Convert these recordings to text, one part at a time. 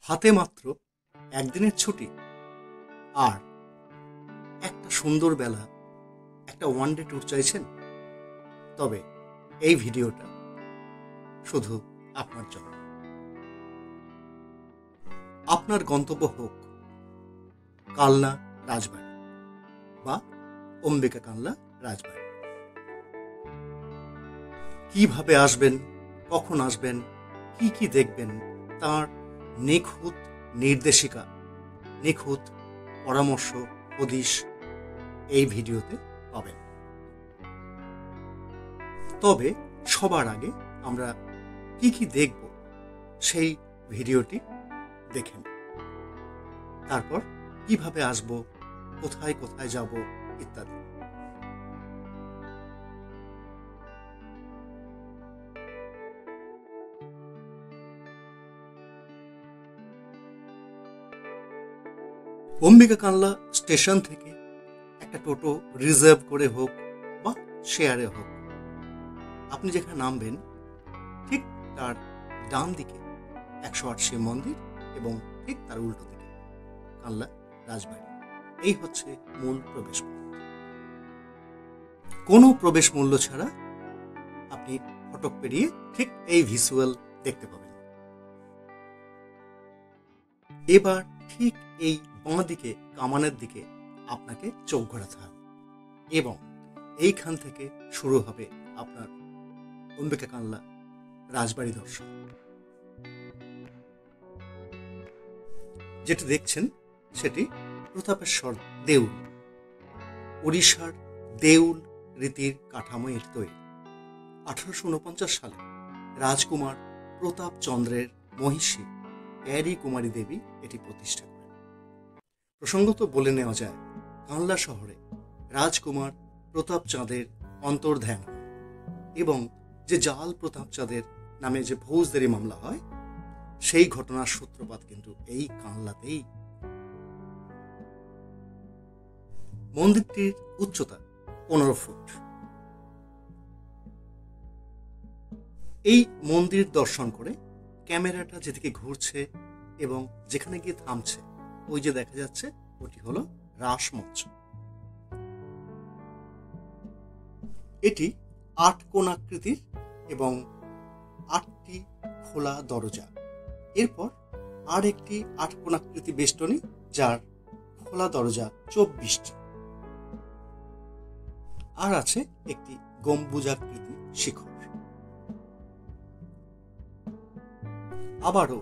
হাতে মাত্র একদিনের ছুটি আর একটা সুন্দর বেলা, একটা ওয়ান ডে ট্যুর চাইছেন? তবে এই ভিডিওটা শুধু আপনার জন্য। আপনার গন্তব্য হোক কালনা রাজবাড়ি বা অম্বিকা কালনা রাজবাড়ি। কিভাবে আসবেন, কখন আসবেন, কি কি দেখবেন, তার নিখুঁত নির্দেশিকা, নিখুঁত পরামর্শ, হদিশ এই ভিডিওতে পাবেন। তবে সবার আগে আমরা কি কি দেখব সেই ভিডিওটি দেখেন। তারপর কিভাবে আসব, কোথায় কোথায় যাব ইত্যাদি। অম্বিকা কালনা স্টেশন থেকে একটা টোটো রিজার্ভ করে হোক বা শেয়ারে হোক, আপনি যেখানে নামবেন ঠিক তার ডান দিকে 108 শিব মন্দির এবং ঠিক তার উল্টো দিকে কালনা রাজবাড়ি। এই হচ্ছে মূল প্রবেশ পথ। কোনো প্রবেশ মূল্য ছাড়া আপনি ফটক পেরিয়ে ঠিক এই ভিজুয়াল দেখতে পাবেন। এবার ঠিক এই বাঁ দিকে কামানের দিকে আপনাকে চোখ ঘোরাতে হবে এবং এইখান থেকে শুরু হবে আপনার অম্বিকা কালনা রাজবাড়ি দর্শন। যেটি দেখছেন সেটি প্রতাপেশ্বর দেউল, উড়িষ্যার দেউল রীতির কাঠামো এর তৈরি। 1849 সালে রাজকুমার প্রতাপ চন্দ্রের মহিষী প্যারি কুমারী দেবী এটি প্রতিষ্ঠা করেন। প্রসঙ্গত বলে নেওয়া যায়, কানলা শহরে রাজকুমার প্রতাপ চাঁদের অন্তর্ধান হয় এবং যে জাল প্রতাপ চাঁদের নামে যে ফৌজদারি মামলা হয় সেই ঘটনার সূত্রপাত কিন্তু এই কানলাতেই। মন্দিরটির উচ্চতা 15 ফুট। এই মন্দির দর্শন করে ক্যামেরাটা যেদিকে ঘুরছে এবং যেখানে গিয়ে থামছে ওই যে দেখা যাচ্ছে ওটি হলো রাসমঞ্চ। এটি 8 কোণ আকৃতির এবং 8টি খোলা দরজা। এরপর আর একটি 8 কোণ আকৃতি বেষ্টনী যার খোলা দরজা 24টি, আর আছে একটি গম্বুজাকৃতি শিখর। আবারও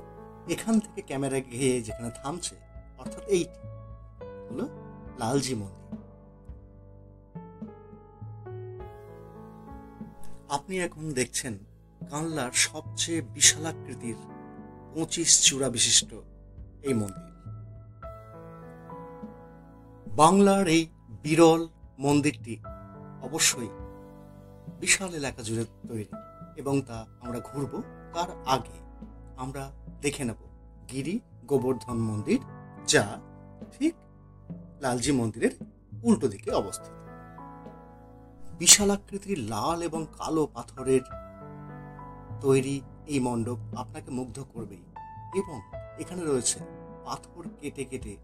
এখান থেকে ক্যামেরা গিয়ে যেখানে থামছে অর্থাৎ এইটি হলো লালজি মন্দির। আপনি এখন দেখছেন কানলার সবচেয়ে বিশালাকৃতির 25 চূড়া বিশিষ্ট এই মন্দির। বাংলার এই বিরল মন্দিরটি অবশ্যই বিশাল এলাকা জুড়ে তৈরি এবং তা আমরা ঘুরব। তার আগে আমরা দেখে নেব গিরি গোবর্ধন মন্দির, যা ঠিক লালজি মন্দিরের উল্টো দিকে অবস্থিত। বিশালাকৃতির লাল এবং কালো পাথরের তৈরি এই মণ্ডপ আপনাকে মুগ্ধ করবেই এবং এখানে রয়েছে পাথর কেটে কেটে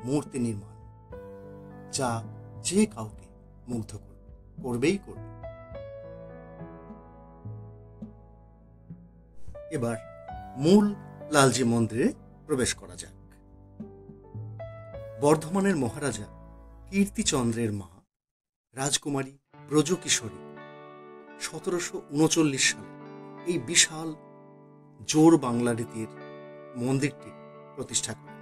মূর্তি নির্মাণ, যা যে কাউকে মুগ্ধ করবেই করবে। এবার মূল লালজি মন্দিরে প্রবেশ করা যাক। বর্ধমানের মহারাজা কীর্তিচন্দ্রের মা রাজকুমারী ব্রজকিশোরী 1739 সালে এই বিশাল জোর বাংলা রীতির মন্দিরটি প্রতিষ্ঠা করেন।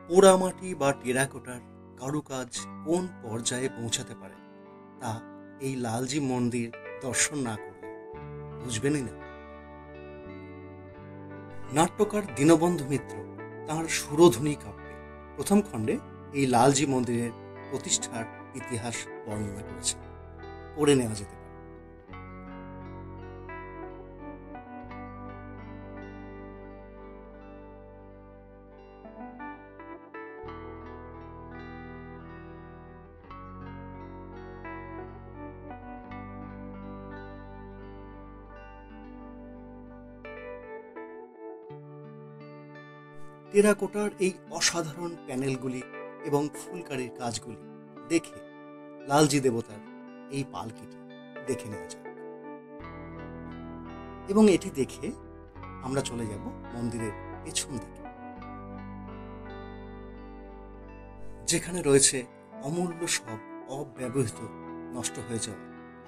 পোড়ামাটি বা টেরাকোটার কারুকাজ কোন পর্যায়ে পৌঁছাতে পারে তা এই লালজি মন্দির দর্শন না করলে বুঝবেনই না। নাট্যকার দীনবন্ধু মিত্র তাঁর সুরধ্বনি কাব্যে প্রথম খণ্ডে এই লালজি মন্দিরের প্রতিষ্ঠার ইতিহাস বর্ণনা করেছেন, পড়ে নেওয়া যেতে পারে। টেরাকোটার এই অসাধারণ প্যানেলগুলি এবং ফুলকারির কাজগুলি দেখে লালজি দেবতার এই পালকিটি দেখে নেওয়া যায়। এবং এটি দেখে আমরা চলে যাব মন্দিরের পেছন দিকে, যেখানে রয়েছে অমূল্য সব অব্যবহৃত নষ্ট হয়ে যাওয়া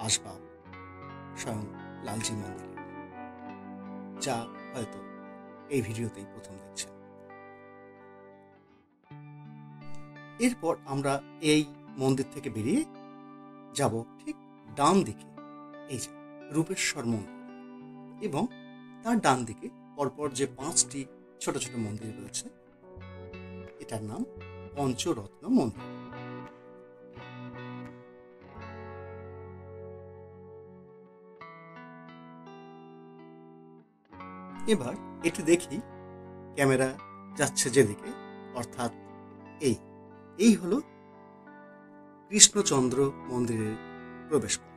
আসবাব স্বয়ং লালজি মন্দিরে, যা হয়তো এই ভিডিওতেই প্রথম দেখছেন। এরপর আমরা এই মন্দির থেকে বেরিয়ে যাব ঠিক ডান দিকে, এই যে রূপেশ্বর মন্দির, এবং তার ডান দিকে পরপর যে 5টি ছোট ছোট মন্দির রয়েছে, এটার নাম পঞ্চরত্ন মন্দির। এবার এটি দেখি, ক্যামেরা যাচ্ছে যেদিকে, অর্থাৎ এই হলো কৃষ্ণচন্দ্র মন্দিরের প্রবেশ পথ।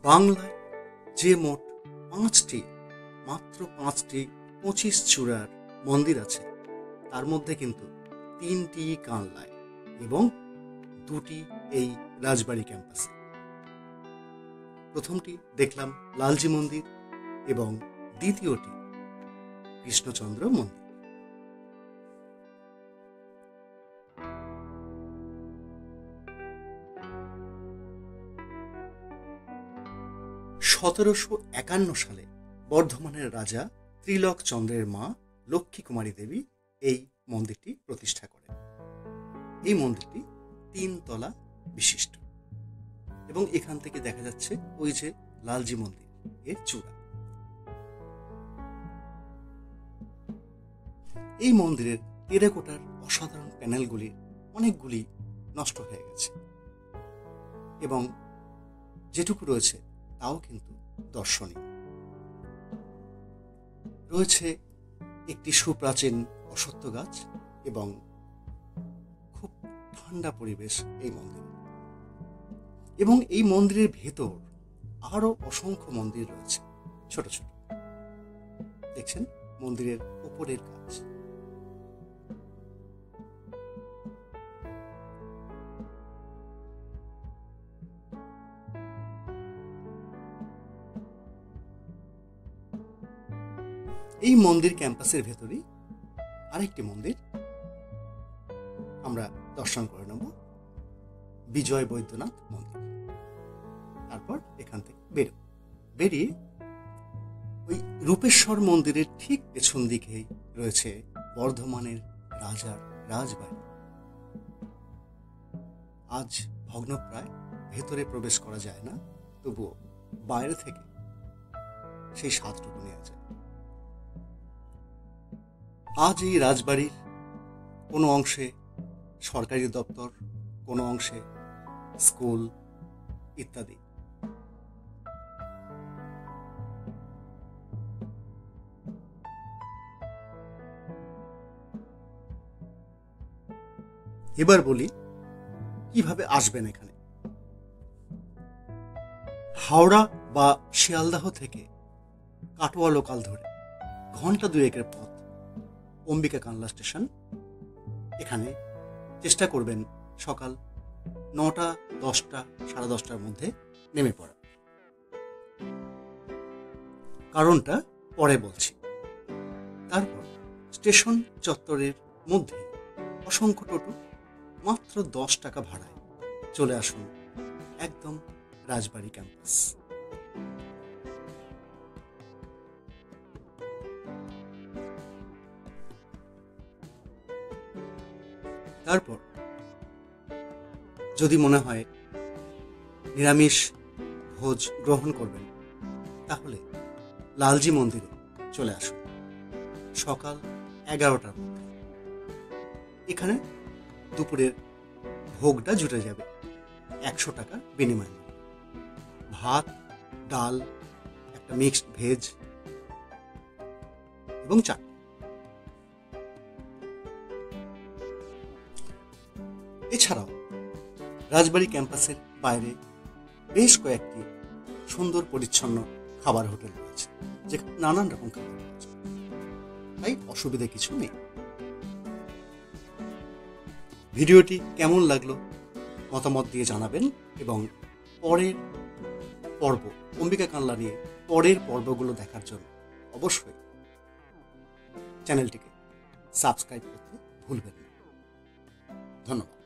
বাংলায় যে মোট মাত্র পাঁচটি 25 চূড়ার মন্দির আছে, তার মধ্যে কিন্তু 3টি কানলায় এবং 2টি এই রাজবাড়ি ক্যাম্পাসে। প্রথমটি দেখলাম লালজি মন্দির এবং দ্বিতীয়টি কৃষ্ণচন্দ্র মন্দির। (1751) সালে বর্ধমানের রাজা ত্রিলক চন্দ্রের মা লক্ষ্মী কুমারী দেবী এই মন্দিরটি প্রতিষ্ঠা করেন। এই মন্দিরটি 3 তলা বিশিষ্ট এবং এখান থেকে দেখা যাচ্ছে ওই যে লালজি মন্দির এর চূড়া। এই মন্দিরের টেরাকোটার অসাধারণ প্যানেলগুলির অনেকগুলি নষ্ট হয়ে গেছে এবং যেটুকু রয়েছে তাও কিন্তু দর্শনীয়। রয়েছে একটি সুপ্রাচীন অশ্বত্থ গাছ এবং খুব ঠান্ডা পরিবেশ এই মন্দিরে। এবং এই মন্দিরের ভেতর আরো অসংখ্য মন্দির রয়েছে, ছোট ছোট। দেখছেন মন্দিরের উপরের কাজ। এই মন্দির ক্যাম্পাসের ভেতরেই আরেকটি মন্দির আমরা দর্শন করে নেব, বিজয় বৈদ্যনাথ মন্দির। তারপর এখান থেকে বেরিয়ে ওই রূপেশ্বর মন্দিরের ঠিক পেছন দিকেই রয়েছে বর্ধমানের রাজার রাজবাড়ি। আজ ভগ্নপ্রায়, ভেতরে প্রবেশ করা যায় না, তবুও বাইরে থেকে সেই স্বাদটুকু নেওয়া যায়। আজ এই রাজবাড়ির কোনো অংশে সরকারি দপ্তর, কোনো অংশে স্কুল ইত্যাদি। এবার বলি কিভাবে আসবেন এখানে। হাওড়া বা শিয়ালদাহ থেকে কাটোয়া লোকাল ধরে ঘন্টা 2 পথ অম্বিকা কানলা স্টেশন। এখানে চেষ্টা করবেন সকাল 9টা, 10টা, 10:30টার মধ্যে নেমে পড়া। কারণটা পরে বলছি। তারপর স্টেশন চত্বরের মধ্যে অসংখ্য টোটো, মাত্র 10 টাকা ভাড়ায় চলে আসুন একদম রাজবাড়ি ক্যাম্পাস। তারপর যদি মনে হয় নিরামিষ ভোজ গ্রহণ করবেন, তাহলে লালজি মন্দিরে চলে আসুন সকাল 11টার মধ্যে। এখানে দুপুরের ভোগটা জুটে যাবে 100 টাকার বিনিময়ে। ভাত, ডাল, একটা মিক্সড ভেজ এবং চাটনি। এছাড়াও রাজবাড়ি ক্যাম্পাসের বাইরে বেশ কয়েকটি সুন্দর পরিচ্ছন্ন খাবার হোটেল রয়েছে, যেখানে নানান রকম খাবার রয়েছে, তাই অসুবিধা কিছু নেই। ভিডিওটি কেমন লাগলো মতামত দিয়ে জানাবেন, এবং পরের পর্ব অম্বিকা কানলা নিয়ে পরের পর্বগুলো দেখার জন্য অবশ্যই চ্যানেলটিকে সাবস্ক্রাইব করতে ভুলবেন না। ধন্যবাদ।